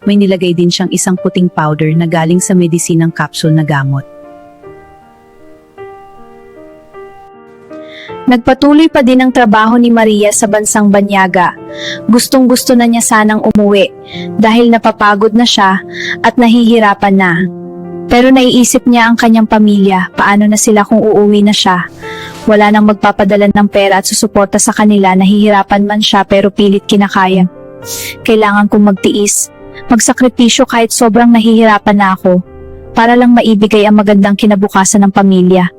may nilagay din siyang isang puting powder na galing sa medisinang capsule na gamot. Nagpatuloy pa din ang trabaho ni Maria sa bansang Banyaga. Gustong-gusto na niya sanang umuwi dahil napapagod na siya at nahihirapan na. Pero naiisip niya ang kanyang pamilya, paano na sila kung uuwi na siya. Wala nang magpapadala ng pera at susuporta sa kanila, nahihirapan man siya pero pilit kinakaya. Kailangan kong magtiis, magsakripisyo kahit sobrang nahihirapan na ako, para lang maibigay ang magandang kinabukasan ng pamilya.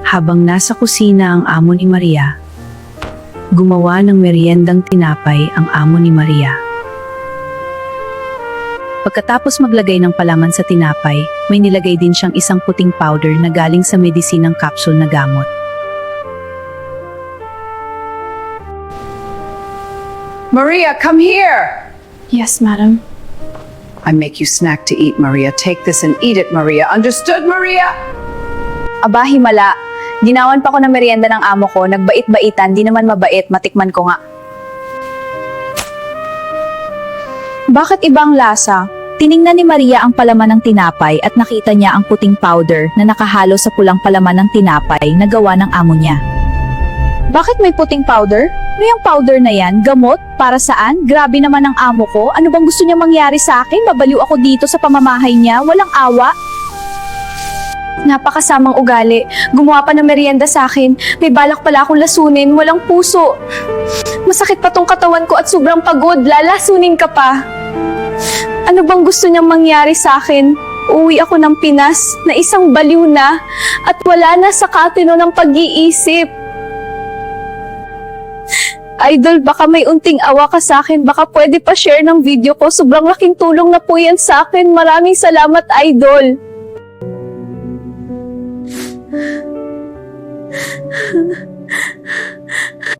Habang nasa kusina ang amo ni Maria, gumawa ng meriendang tinapay ang amo ni Maria. Pagkatapos maglagay ng palaman sa tinapay, may nilagay din siyang isang puting powder na galing sa medisinang capsule na gamot. Maria, come here! Yes, madam. I make you snack to eat, Maria. Take this and eat it, Maria. Understood, Maria? Aba, himala. Ginawan pa ko ng merienda ng amo ko, nagbait-baitan, di naman mabait, matikman ko nga. Bakit ibang lasa? Tiningnan ni Maria ang palaman ng tinapay at nakita niya ang puting powder na nakahalo sa pulang palaman ng tinapay na gawa ng amo niya. Bakit may puting powder? Ano yung powder na yan? Gamot? Para saan? Grabe naman ang amo ko. Ano bang gusto niya mangyari sa akin? Mabaliw ako dito sa pamamahay niya. Walang awa. Napakasamang ugali. Gumawa pa ng merienda sa akin. May balak pala akong lasunin. Walang puso. Masakit pa tong katawan ko at sobrang pagod. Lalasunin ka pa. Ano bang gusto niyang mangyari sa akin? Uwi ako ng Pinas na isang baliw na at wala na sa katino ng pag-iisip. Idol, baka may unting awa ka sa akin. Baka pwede pa share ng video ko. Sobrang laking tulong na po yan sa akin. Maraming salamat, Idol.